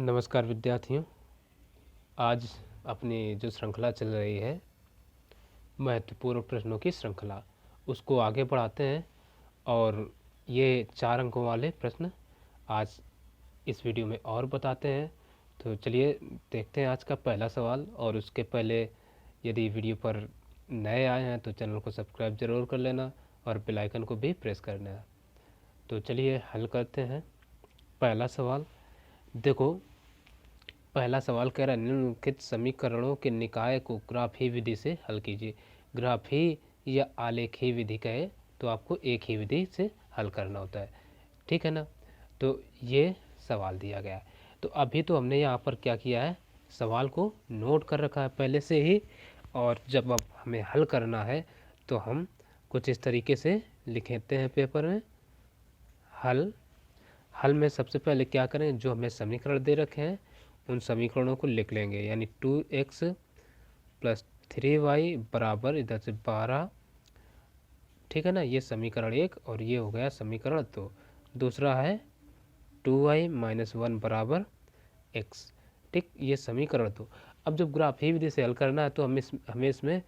नमस्कार विद्यार्थियों। आज अपनी जो श्रृंखला चल रही है महत्वपूर्ण प्रश्नों की श्रृंखला, उसको आगे बढ़ाते हैं और ये 4 अंकों वाले प्रश्न आज इस वीडियो में और बताते हैं। तो चलिए देखते हैं आज का पहला सवाल। और उसके पहले यदि वीडियो पर नए आए हैं तो चैनल को सब्सक्राइब ज़रूर कर लेना और बेल आइकन को भी प्रेस करना। तो चलिए हल करते हैं पहला सवाल। देखो, पहला सवाल कह रहा है निम्नलिखित समीकरणों के निकाय को ग्राफी विधि से हल कीजिए। ग्राफी या आलेखी विधि कहे तो आपको एक ही विधि से हल करना होता है, ठीक है ना। तो ये सवाल दिया गया है। तो अभी तो हमने यहाँ पर क्या किया है, सवाल को नोट कर रखा है पहले से ही। और जब अब हमें हल करना है तो हम कुछ इस तरीके से लिखते हैं पेपर में। हल में सबसे पहले क्या करें, जो हमें समीकरण दे रखे हैं उन समीकरणों को लिख लेंगे। यानी 2x + 3y बराबर इधर से 12, ठीक है ना। ये समीकरण 1 और ये हो गया समीकरण 2। दूसरा है 2y - 1 बराबर x, ठीक, ये समीकरण 2। अब जब ग्राफी विधि से हल करना है तो हमें इसमें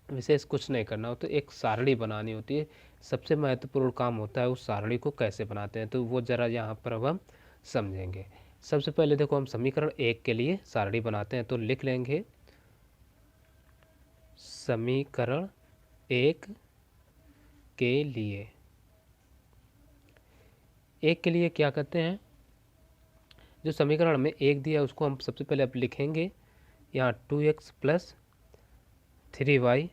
विशेष कुछ नहीं करना हो, तो एक सारणी बनानी होती है। सबसे महत्वपूर्ण काम होता है उस सारणी को कैसे बनाते हैं, तो वो ज़रा यहाँ पर अब हम समझेंगे। सबसे पहले देखो, हम समीकरण 1 के लिए सारणी बनाते हैं। तो लिख लेंगे समीकरण 1 के लिए क्या करते हैं, जो समीकरण में 1 दिया उसको हम सबसे पहले अब लिखेंगे। यहाँ 2x + 3y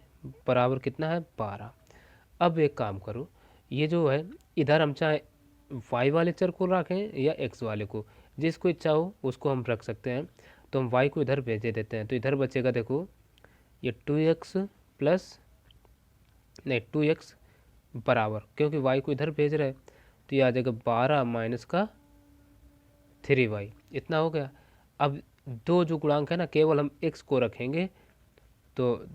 बराबर कितना है, 12। अब एक काम करो, ये जो है इधर हम चाहे y वाले चर को रखें या x वाले को, जिसको इच्छा हो उसको हम रख सकते हैं। तो हम y को इधर भेजे देते हैं। तो इधर बचेगा, देखो ये 2x बराबर, क्योंकि y को इधर भेज रहे हैं तो ये आ जाएगा 12 - 3y, इतना हो गया। अब दो जो गुणांक है ना, केवल हम x को रखेंगे तो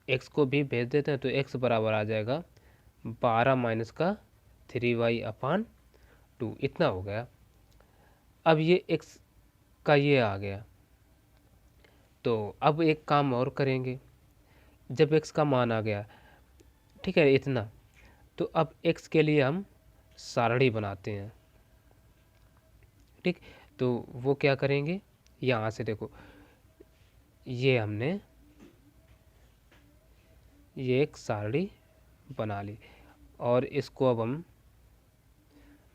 x को भी भेज देते हैं। तो x बराबर आ जाएगा 12 - 3y/2, इतना हो गया। अब ये x का ये आ गया। तो अब एक काम और करेंगे, जब x का मान आ गया, ठीक है, इतना, तो अब x के लिए हम सारणी बनाते हैं, ठीक। तो वो क्या करेंगे, यहाँ से देखो, ये हमने ये एक सारणी बना ली और इसको अब हम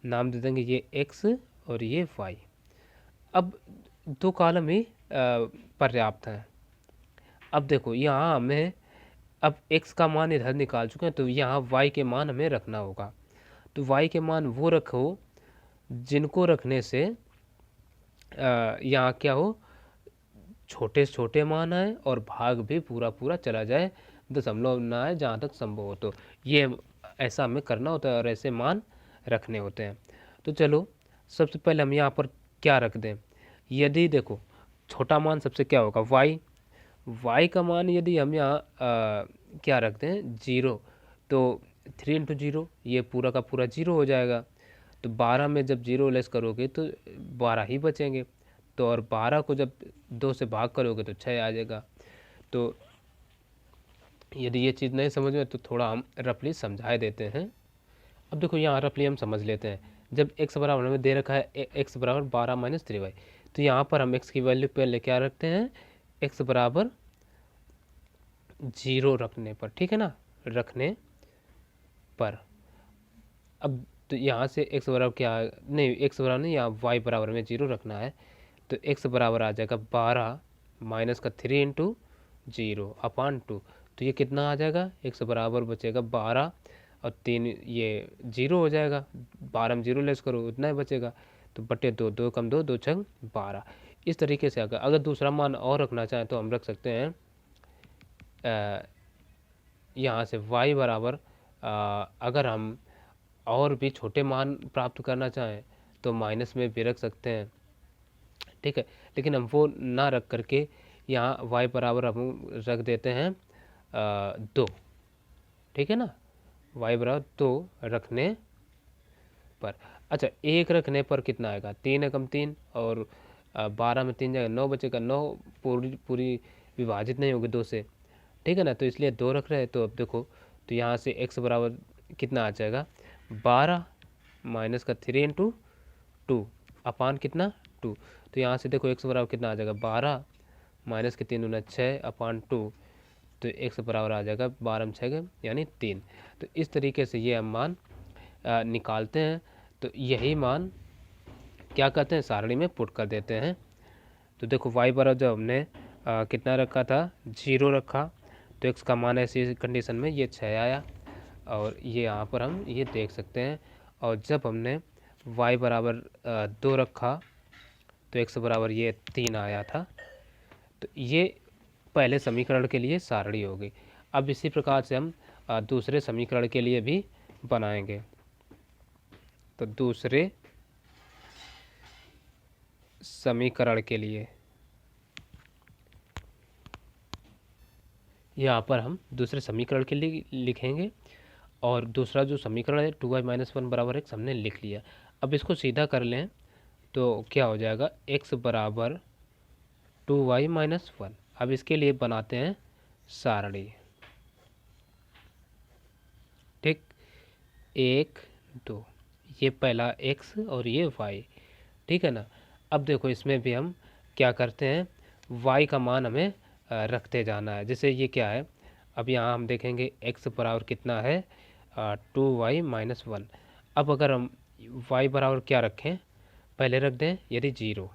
नाम दे देंगे, ये x और ये y। अब 2 कॉलम ही पर्याप्त हैं। अब देखो, यहाँ हमें अब x का मान इधर निकाल चुके हैं, तो यहाँ y के मान हमें रखना होगा। तो y के मान वो रखो जिनको रखने से यहाँ क्या हो, छोटे से छोटे मान आए और भाग भी पूरा पूरा चला जाए, दशमलव ना आए जहाँ तक संभव हो। तो ये ऐसा हमें करना होता है और ऐसे मान रखने होते हैं। तो चलो सबसे पहले हम यहाँ पर क्या रख दें, यदि देखो छोटा मान सबसे क्या होगा, y का मान यदि हम यहाँ क्या रखते हैं, 0, तो 3 × 0 ये पूरा का पूरा 0 हो जाएगा। तो 12 में जब 0 लेस करोगे तो 12 ही बचेंगे। तो और 12 को जब 2 से भाग करोगे तो 6 आ जाएगा। तो यदि ये चीज़ नहीं समझ में तो थोड़ा हम रफली समझा देते हैं। अब देखो, यहाँ रफली हम समझ लेते हैं। जब x बराबर हमें दे रखा है x बराबर 12 - 3y, तो यहाँ पर हम x की वैल्यू पहले क्या रखते हैं, x बराबर 0 रखने पर, ठीक है ना, रखने पर। अब तो यहाँ से x बराबर क्या, नहीं x बराबर नहीं, यहाँ y बराबर में 0 रखना है। तो x बराबर आ जाएगा 12 - 3 × 0/2। तो ये कितना आ जाएगा, x बराबर बचेगा 12 और 3 ये 0 हो जाएगा। 12 में 0 लेस करो उतना ही बचेगा। तो बटे 2, 2 कम 2, 2 छंग 12। इस तरीके से अगर दूसरा मान और रखना चाहें तो हम रख सकते हैं यहाँ से y बराबर, अगर हम और भी छोटे मान प्राप्त करना चाहें तो माइनस में भी रख सकते हैं, ठीक है। लेकिन हम वो ना रख करके यहाँ y बराबर हम रख देते हैं 2, ठीक है ना, y बराबर 2 रखने पर। अच्छा, 1 रखने पर कितना आएगा, 3 एकम 3, और 12 में 3 जाएगा, 9 बचेगा, 9 पूरी पूरी विभाजित नहीं होगी 2 से, ठीक है ना। तो इसलिए 2 रख रहे हैं। तो अब देखो, तो यहाँ से x बराबर कितना आ जाएगा, 12 माइनस का 3 इंटू 2 अपान कितना 2। तो यहाँ से देखो x बराबर कितना आ जाएगा, 12 माइनस के 3 गुना 6 अपान 2। तो x बराबर आ जाएगा 12 में 6 यानी 3। तो इस तरीके से ये हम मान निकालते हैं। तो यही मान क्या कहते हैं, सारणी में पुट कर देते हैं। तो देखो y बराबर जब हमने कितना रखा था, 0 रखा, तो x का मान ऐसी कंडीशन में ये 6 आया, और ये यहाँ पर हम ये देख सकते हैं। और जब हमने y बराबर 2 रखा, तो x बराबर ये 3 आया था। तो ये पहले समीकरण के लिए सारणी हो गई। अब इसी प्रकार से हम दूसरे समीकरण के लिए भी बनाएंगे। तो दूसरे समीकरण के लिए यहाँ पर हम दूसरे समीकरण के लिए लिखेंगे, और दूसरा जो समीकरण है 2y माइनस 1 बराबर x हमने लिख लिया। अब इसको सीधा कर लें तो क्या हो जाएगा, x बराबर 2y माइनस 1। अब इसके लिए बनाते हैं सारणी, ठीक, 1 2, ये पहला x और ये y, ठीक है ना। अब देखो इसमें भी हम क्या करते हैं, y का मान हमें रखते जाना है। जैसे ये क्या है, अब यहाँ हम देखेंगे x बराबर कितना है, 2y माइनस 1। अब अगर हम y बराबर क्या रखें, पहले रख दें यदि 0,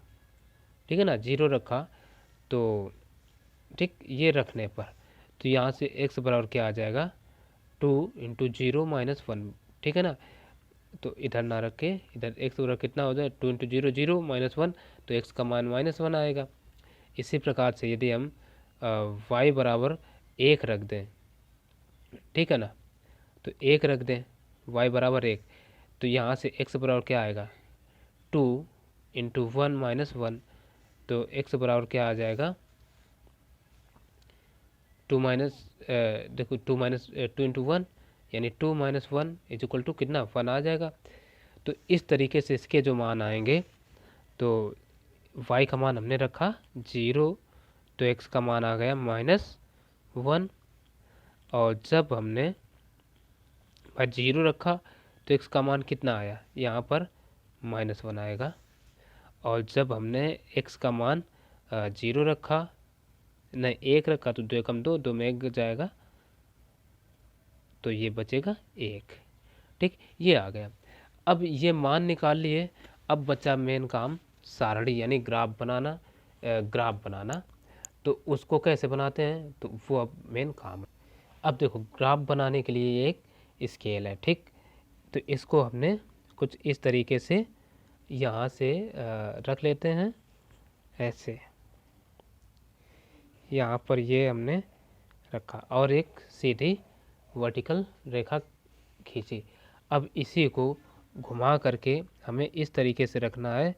ठीक है ना, 0 रखा तो ठीक, ये रखने पर तो यहाँ से x बराबर क्या आ जाएगा, 2 इंटू 0 माइनस 1, ठीक है ना। तो इधर ना रखे, इधर x बराबर कितना हो जाए, 2 इंटू 0 0 माइनस 1, तो x का मान माइनस 1 आएगा। इसी प्रकार से यदि हम y बराबर 1 रख दें, ठीक है ना, तो 1 रख दें, y बराबर 1, तो यहाँ से x बराबर क्या आएगा, 2 इंटू 1 माइनस 1, तो x बराबर क्या आ जाएगा, 2 माइनस देखो 2 माइनस 2 इंटू 1 यानी 2 माइनस 1 इज इक्वल टू कितना, 1 आ जाएगा। तो इस तरीके से इसके जो मान आएंगे, तो y का मान हमने रखा 0, तो x का मान आ गया माइनस 1, और जब हमने 0 रखा तो x का मान कितना आया, यहाँ पर माइनस 1 आएगा। और जब हमने x का मान 0 रखा, नहीं 1 रखा, तो 2 एकम 2, 2 में 1 जाएगा, तो ये बचेगा 1, ठीक, ये आ गया। अब ये मान निकाल लिए। अब बचा मेन काम, सारणी यानी ग्राफ बनाना। तो उसको कैसे बनाते हैं, तो वो अब मेन काम है। अब देखो ग्राफ बनाने के लिए एक स्केल है, ठीक, तो इसको हमने कुछ इस तरीके से यहाँ से रख लेते हैं, ऐसे यहाँ पर ये हमने रखा, और एक सीधी वर्टिकल रेखा खींची। अब इसी को घुमा करके हमें इस तरीके से रखना है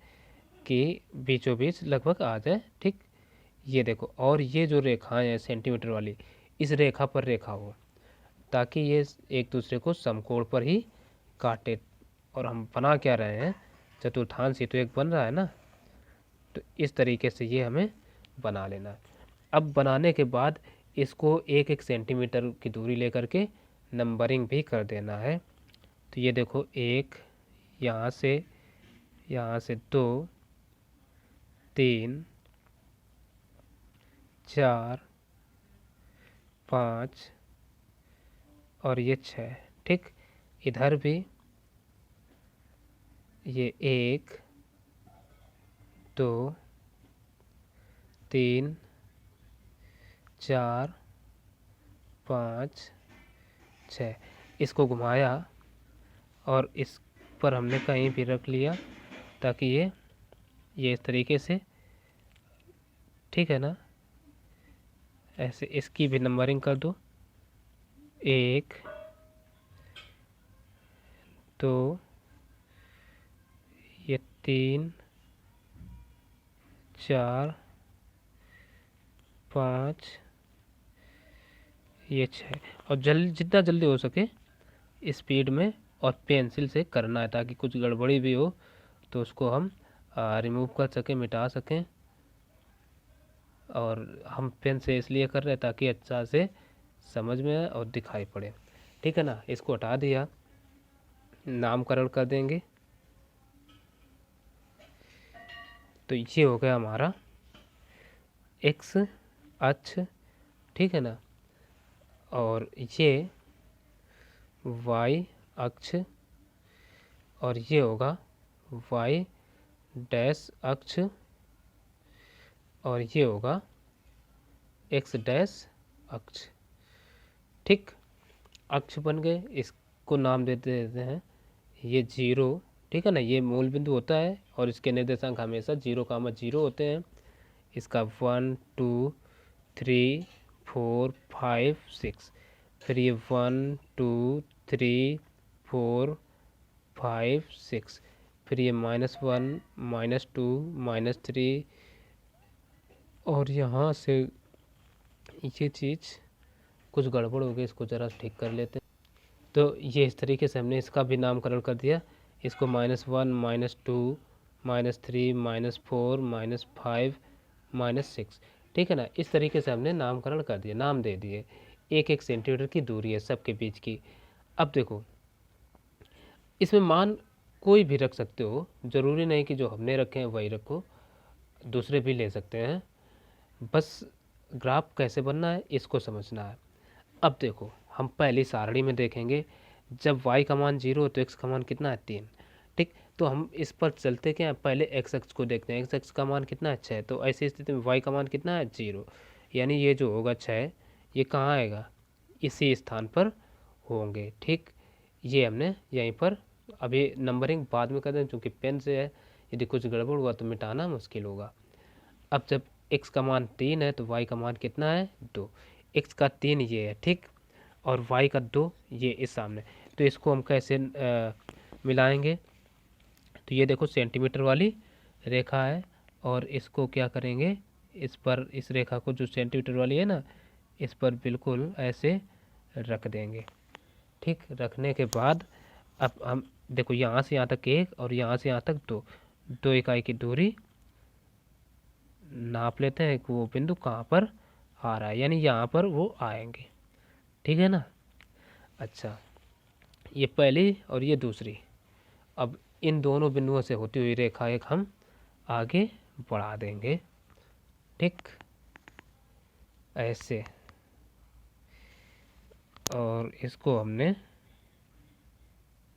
कि बीचों बीच लगभग आ जाए, ठीक, ये देखो। और ये जो रेखाएं हैं सेंटीमीटर वाली, इस रेखा पर रेखा हो, ताकि ये एक दूसरे को समकोण पर ही काटे। और हम बना क्या रहे हैं, चतुर्थांश ही तो एक बन रहा है ना, तो इस तरीके से ये हमें बना लेना है। अब बनाने के बाद इसको 1-1 सेंटीमीटर की दूरी लेकर के नंबरिंग भी कर देना है। तो ये देखो 1, यहाँ से 2 3 4 5 और ये 6, ठीक, इधर भी ये 1 2 3 4 5 6, इसको घुमाया और इस पर हमने कहीं भी रख लिया, ताकि ये इस तरीके से, ठीक है ना, ऐसे इसकी भी नंबरिंग कर दो, 1 2 ये 3 4 5 ये 6, और जितना जल्दी हो सके स्पीड में और पेंसिल से करना है ताकि कुछ गड़बड़ी भी हो तो उसको हम रिमूव कर सकें, मिटा सकें। और हम पेन से इसलिए कर रहे हैं ताकि अच्छा से समझ में आए और दिखाई पड़े। ठीक है ना, इसको हटा दिया, नामकरण कर देंगे। तो ये हो गया हमारा एक्स अक्ष, ठीक है ना, और ये वाई अक्ष, और ये होगा वाई डैश अक्ष, और ये होगा एक्स डैश अक्ष। ठीक, अक्ष बन गए। इसको नाम देते हैं ये 0, ठीक है ना, ये मूल बिंदु होता है और इसके निर्देशांक हमेशा 0,0 होते हैं। इसका 1 2 3 4 5 6, फिर ये 1 2 3 4 5 6, फिर ये -1 -2 -3, और यहाँ से ये चीज़ कुछ गड़बड़ हो गई, इसको ज़रा ठीक कर लेते हैं। तो ये इस तरीके से हमने इसका भी नामकरण कर दिया। इसको -1 -2 -3 -4 -5 -6, ठीक है ना, इस तरीके से हमने नामकरण कर दिया, नाम दे दिए। 1-1 सेंटीमीटर की दूरी है सबके बीच की। अब देखो, इसमें मान कोई भी रख सकते हो, ज़रूरी नहीं कि जो हमने रखे हैं वही रखो, दूसरे भी ले सकते हैं। बस ग्राफ कैसे बनना है इसको समझना है। अब देखो, हम पहली सारणी में देखेंगे, जब y का मान 0 हो तो x का मान कितना है 3। ठीक, तो हम इस पर चलते क्या है, पहले x अक्ष को देखते हैं। x अक्ष का मान कितना है 6, तो ऐसी स्थिति में y का मान कितना है 0, यानी ये जो होगा 6, ये कहाँ आएगा, इसी स्थान पर होंगे। ठीक, ये हमने यहीं पर, अभी नंबरिंग बाद में कर दें क्योंकि पेन से है, यदि कुछ गड़बड़ हुआ तो मिटाना मुश्किल होगा। अब जब x का मान 3 है तो y का मान कितना है 2, x का 3 ये है, ठीक, और y का 2 ये इस सामने। तो इसको हम कैसे मिलाएंगे, तो ये देखो सेंटीमीटर वाली रेखा है, और इसको क्या करेंगे, इस पर, इस रेखा को जो सेंटीमीटर वाली है ना, इस पर बिल्कुल ऐसे रख देंगे। ठीक, रखने के बाद अब हम देखो, यहाँ से यहाँ तक 1 और यहाँ से यहाँ तक 2 इकाई की दूरी नाप लेते हैं कि वो बिंदु कहाँ पर आ रहा है, यानी यहाँ पर वो आएंगे। ठीक है ना। अच्छा, ये पहली और ये दूसरी, अब इन दोनों बिंदुओं से होती हुई रेखा एक हम आगे बढ़ा देंगे। ठीक, ऐसे, और इसको हमने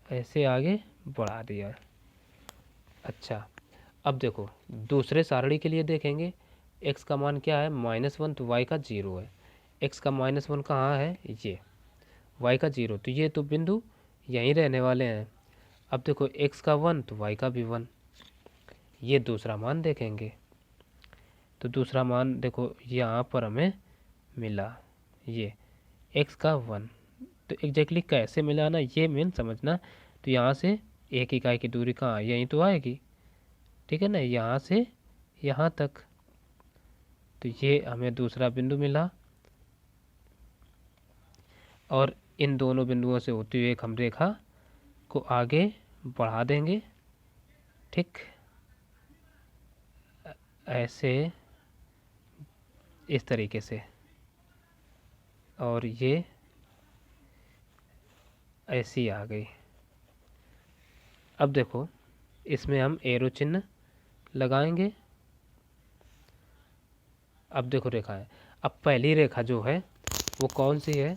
ऐसे आगे बढ़ा दिया। अच्छा, अब देखो दूसरे सारणी के लिए देखेंगे, x का मान क्या है -1, तो y का 0 है। x का -1 कहाँ है, ये, y का 0, तो ये तो बिंदु यहीं रहने वाले हैं। अब देखो x का 1 तो y का भी 1। ये दूसरा मान देखेंगे, तो दूसरा मान देखो यहाँ पर हमें मिला, ये x का 1, तो एग्जैक्टली कैसे मिला ना, ये मेन समझना। तो यहाँ से 1 इकाई की दूरी कहाँ, यहीं तो आएगी, ठीक है ना, यहाँ से यहाँ तक। तो ये हमें दूसरा बिंदु मिला, और इन दोनों बिंदुओं से होती हुई एक हम रेखा को आगे बढ़ा देंगे। ठीक, ऐसे, इस तरीके से, और ये ऐसी आ गई। अब देखो, इसमें हम एरो चिन्ह लगाएंगे। अब देखो रेखा है, अब पहली रेखा जो है वो कौन सी है,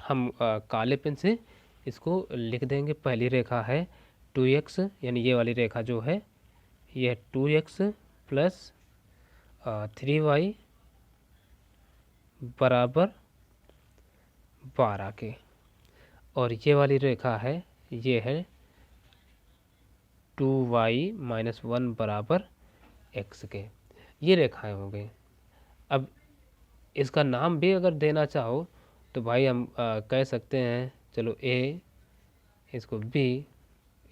हम काले पेन से इसको लिख देंगे। पहली रेखा है 2x, यानी ये वाली रेखा जो है ये 2x प्लस 3y बराबर 12 के, और ये वाली रेखा है, ये है 2y - 1 बराबर x के। ये रेखाएं हो गई। अब इसका नाम भी अगर देना चाहो तो भाई हम कह सकते हैं, चलो a, इसको b,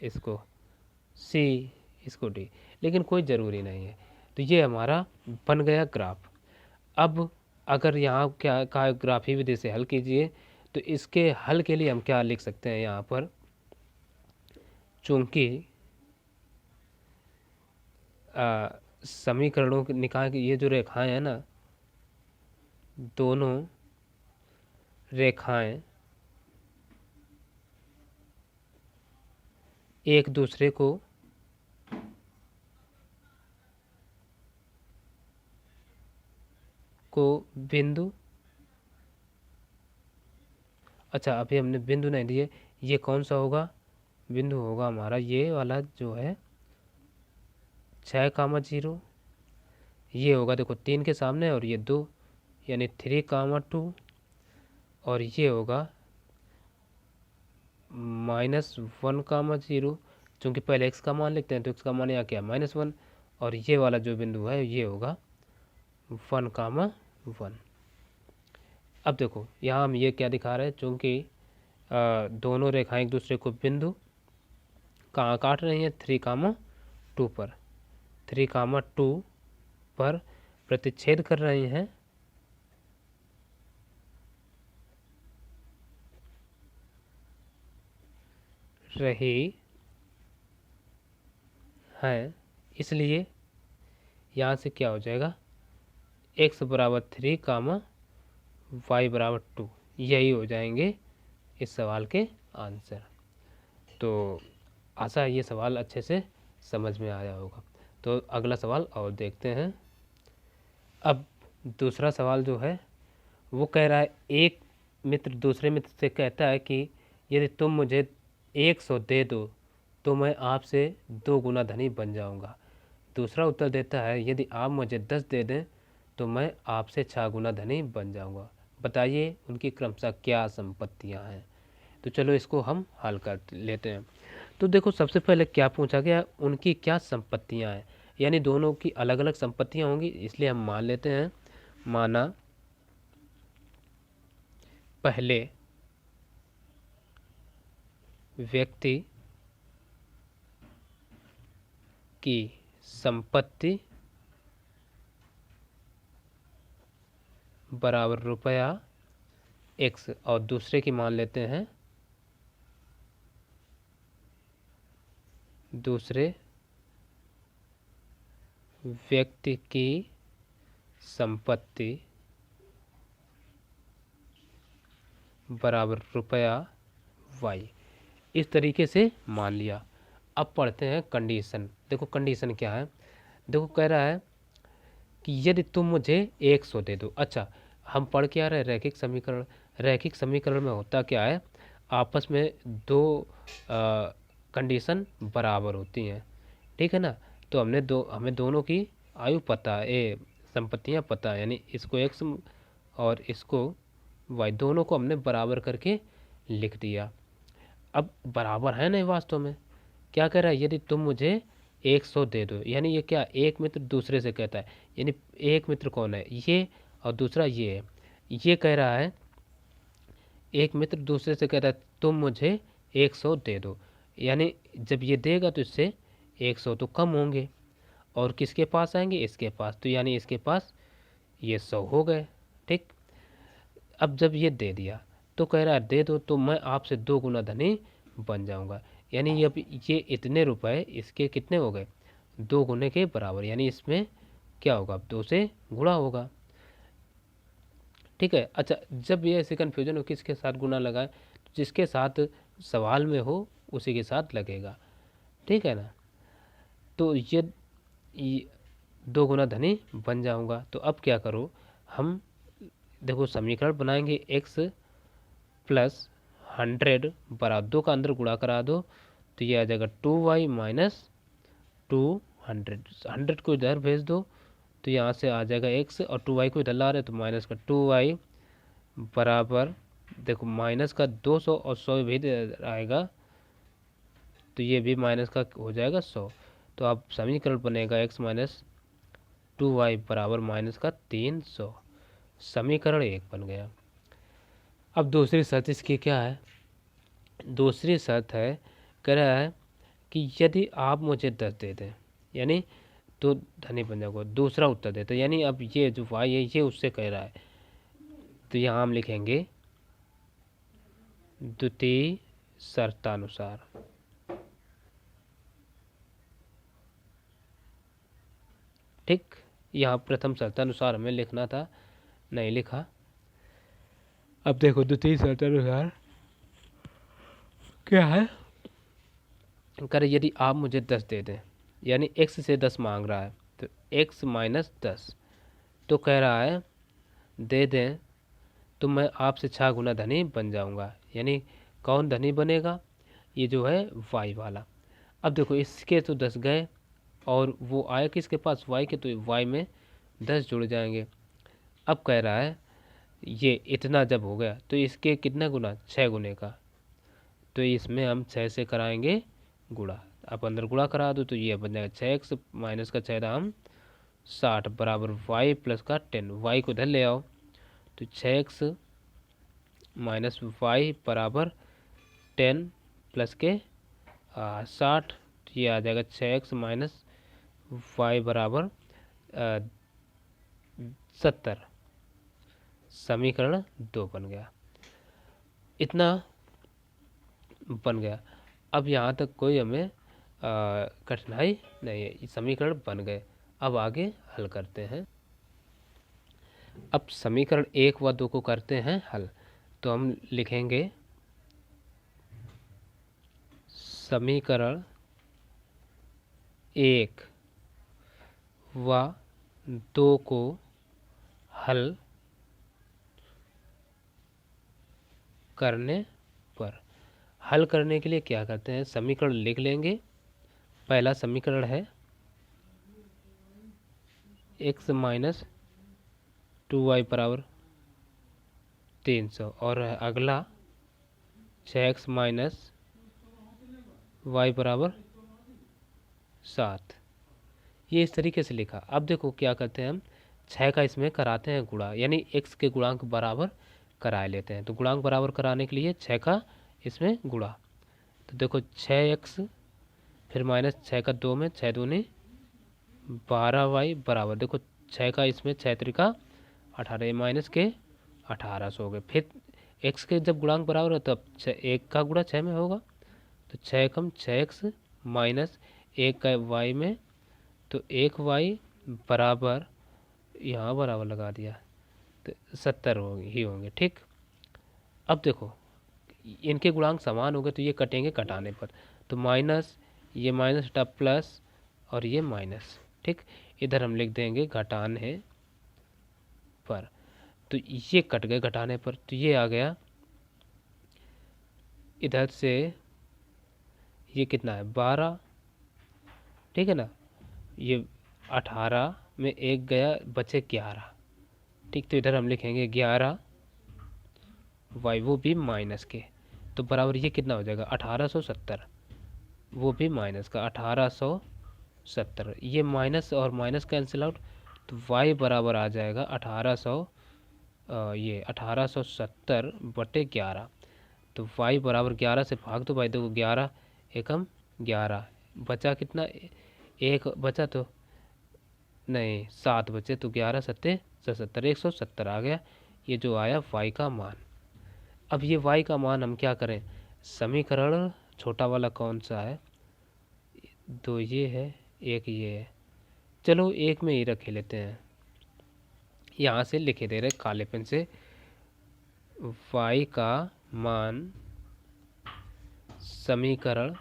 इसको c, इसको d, लेकिन कोई ज़रूरी नहीं है। तो ये हमारा बन गया ग्राफ। अब अगर यहाँ क्या कहा, ग्राफी विधि से हल कीजिए, तो इसके हल के लिए हम क्या लिख सकते हैं यहाँ पर, चूंकि समीकरणों के निकाय की ये जो रेखाएं हैं ना, दोनों रेखाएं एक दूसरे को बिंदु, अच्छा अभी हमने बिंदु नहीं दिए, ये कौन सा होगा बिंदु, होगा हमारा ये वाला जो है 6,0, ये होगा देखो 3 के सामने और ये 2, यानी 3,2, और ये होगा -1,0, चूँकि पहले x का मान लिखते हैं तो x का मान यहाँ क्या -1, और ये वाला जो बिंदु है ये होगा 1,1। अब देखो यहाँ हम ये क्या दिखा रहे हैं, चूँकि दोनों रेखाएं एक दूसरे को बिंदु कहाँ काट रही हैं, 3,2 पर, 3,2 पर प्रतिच्छेद कर रही हैं, इसलिए यहाँ से क्या हो जाएगा, x बराबर 3, y बराबर 2, यही हो जाएंगे इस सवाल के आंसर। तो आशा है ये सवाल अच्छे से समझ में आया होगा। तो अगला सवाल और देखते हैं। अब दूसरा सवाल जो है वो कह रहा है, एक मित्र दूसरे मित्र से कहता है कि यदि तुम मुझे 100 दे दो तो मैं आपसे 2 गुना धनी बन जाऊंगा। दूसरा उत्तर देता है, यदि आप मुझे 10 दे दें तो मैं आपसे 6 गुना धनी बन जाऊंगा। बताइए उनकी क्रमशः क्या संपत्तियां हैं। तो चलो इसको हम हल कर लेते हैं। तो देखो सबसे पहले क्या पूछा गया, उनकी क्या संपत्तियां हैं, यानी दोनों की अलग अलग संपत्तियां होंगी, इसलिए हम मान लेते हैं, माना पहले व्यक्ति की संपत्ति बराबर रुपया x, और दूसरे की मान लेते हैं, दूसरे व्यक्ति की संपत्ति बराबर रुपया y, इस तरीके से मान लिया। अब पढ़ते हैं कंडीशन। देखो कंडीशन क्या है, देखो कह रहा है कि यदि तुम मुझे 100 दे दो। अच्छा हम पढ़ क्या रहे, रैखिक समीकरण। रैखिक समीकरण में होता क्या है, आपस में दो कंडीशन बराबर होती हैं, ठीक है ना। तो हमें दोनों की आयु पता है, संपत्तियां पता है, यानी इसको x और इसको y, दोनों को हमने बराबर करके लिख दिया। अब बराबर है नहीं वास्तव में, क्या कह रहा है, यदि तुम मुझे 100 दे दो, यानी ये क्या, एक मित्र दूसरे से कहता है, यानी एक मित्र कौन है, ये, और दूसरा ये है। ये कह रहा है एक मित्र दूसरे से कहता है तुम मुझे 100 दे दो, यानी जब ये देगा तो इससे 100 तो कम होंगे, और किसके पास आएंगे, इसके पास, तो यानी इसके पास ये 100 हो गए, ठीक। अब जब ये दे दिया तो कह रहा है दे दो तो मैं आपसे 2 गुना धनी बन जाऊंगा, यानी अब ये इतने रुपए इसके कितने हो गए, 2 गुने के बराबर, यानी इसमें क्या होगा, 2 से गुणा होगा, ठीक है। अच्छा जब ये ऐसे कन्फ्यूजन हो किसके साथ गुना लगाए, तो जिसके साथ सवाल में हो उसी के साथ लगेगा, ठीक है ना। तो ये 2 गुना धनी बन जाऊंगा। तो अब क्या करो, हम देखो समीकरण बनाएंगे, x प्लस 100 बराबर 2 का अंदर गुणा करा दो तो ये आ जाएगा 2y माइनस 200, 100 को इधर भेज दो तो यहाँ से आ जाएगा x, और 2y को इधर ला रहे तो माइनस का 2y बराबर, देखो माइनस का 200 और 100 भी आएगा तो ये भी माइनस का हो जाएगा 100। तो अब समीकरण बनेगा x माइनस 2y बराबर माइनस का 300, समीकरण 1 बन गया। अब दूसरी शर्त इसकी क्या है, दूसरी शर्त है, कह रहा है कि यदि आप मुझे 10 दे दें, यानी तो धनी बन जाओगे, दूसरा उत्तर देते, यानी अब ये जो y है ये उससे कह रहा है, तो यहाँ हम लिखेंगे द्वितीय शर्तानुसार, ठीक, यहाँ प्रथम शर्तानुसार हमें लिखना था, नहीं लिखा। अब देखो द्वितीय शर्तानुसार क्या है, करे यदि आप मुझे 10 दे दें, यानी x से 10 मांग रहा है, तो x माइनस 10, तो कह रहा है दे दें तो मैं आपसे 6 गुना धनी बन जाऊंगा। यानी कौन धनी बनेगा, ये जो है y वाला। अब देखो इसके तो 10 गए और वो आए किसके पास, y के, तो y में 10 जुड़ जाएंगे। अब कह रहा है ये इतना जब हो गया तो इसके कितना गुना, 6 गुने का, तो इसमें हम 6 से कराएंगे गुणा। अब अंदर गुणा करा दो तो ये बन जाएगा 6x माइनस का 6 दाम 60 बराबर y प्लस का 10, y को इधर ले आओ तो 6x माइनस वाई बराबर 10 प्लस के 60, ये आ जाएगा 6x माइनस वाई बराबर 70। समीकरण 2 बन गया, इतना बन गया। अब यहाँ तक कोई हमें कठिनाई नहीं है, समीकरण बन गए। अब आगे हल करते हैं। अब समीकरण 1 व 2 को करते हैं हल, तो हम लिखेंगे समीकरण 1 व 2 को हल करने पर, हल करने के लिए क्या करते हैं, समीकरण लिख लेंगे। पहला समीकरण है x माइनस 2y बराबर 300 और अगला 6x माइनस y बराबर 7। ये इस तरीके से लिखा। अब देखो क्या करते हैं हम, 6 का इसमें कराते हैं गुणा, यानी x के गुणांक बराबर करा लेते हैं। तो गुणांक बराबर कराने के लिए 6 का इसमें गुणा, तो देखो 6x फिर माइनस 6 का 2 में 6 दूनी 12y बराबर, देखो 6 का इसमें 6 त्रिका 18 माइनस के 1800 हो गए। फिर x के जब गुणांक बराबर है तब 1 का गुणा 6 में होगा, तो 6 कम 6x माइनस 1 का y में, तो 1y बराबर, यहाँ बराबर लगा दिया तो 70 ही होंगे। ठीक, अब देखो इनके गुणांक समान हो गए तो ये कटेंगे कटाने पर, तो माइनस, ये माइनस हटा प्लस और ये माइनस। ठीक, इधर हम लिख देंगे घटाने पर, तो ये कट गए घटाने पर, तो ये आ गया इधर से, ये कितना है 12, ठीक है ना, ये 18 में 1 गया बचे 11। ठीक, तो इधर हम लिखेंगे 11 वाई, वो भी माइनस के, तो बराबर ये कितना हो जाएगा 1870, वो भी माइनस का 1870, ये माइनस और माइनस कैंसिल आउट, तो y बराबर आ जाएगा 1870 बटे 11, तो y बराबर 11 से भाग दो भाई, देखो 11 एकम 11, बचा कितना, एक बचा तो नहीं 7 बचे, तो 11 सत्ते 70, 170 आ गया, ये जो आया y का मान। अब ये y का मान हम क्या करें, समीकरण छोटा वाला कौन सा है, 2 ये है, 1 ये है, चलो एक में ही रखे लेते हैं, यहाँ से लिखे दे रहे काले पेन से, y का मान समीकरण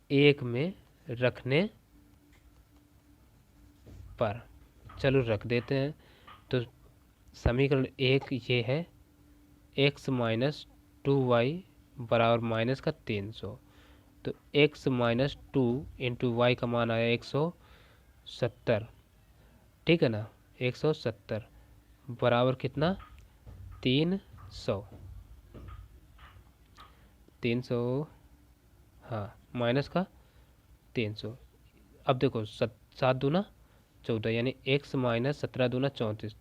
1 में रखने पर, चलो रख देते हैं। तो समीकरण 1 ये है x माइनस 2y बराबर माइनस का 300, तो x माइनस 2 इंटू वाई का मान आया 170, ठीक है ना, 170 बराबर कितना 300, हाँ माइनस का 300। अब देखो 7 दूना 14, यानी x माइनस 17 दूना 34,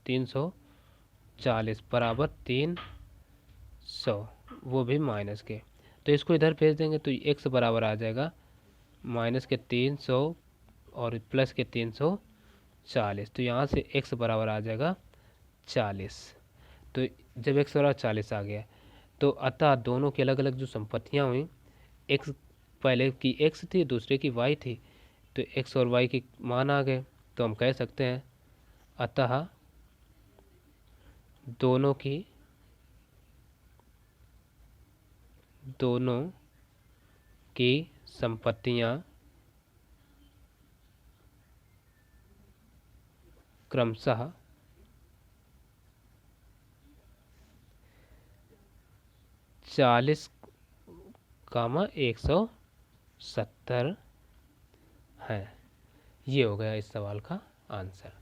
340 बराबर 300, वो भी माइनस के, तो इसको इधर भेज देंगे तो x बराबर आ जाएगा माइनस के 300 और प्लस के 340, तो यहाँ से x बराबर आ जाएगा 40। तो जब x बराबर 40 आ गया तो अतः दोनों की अलग अलग जो संपत्तियाँ हुई, x पहले की x थी दूसरे की y थी, तो x और y के मान आ गए, तो हम कह सकते हैं अतः दोनों की संपत्तियां क्रमशः 40,170 है। ये हो गया इस सवाल का आंसर।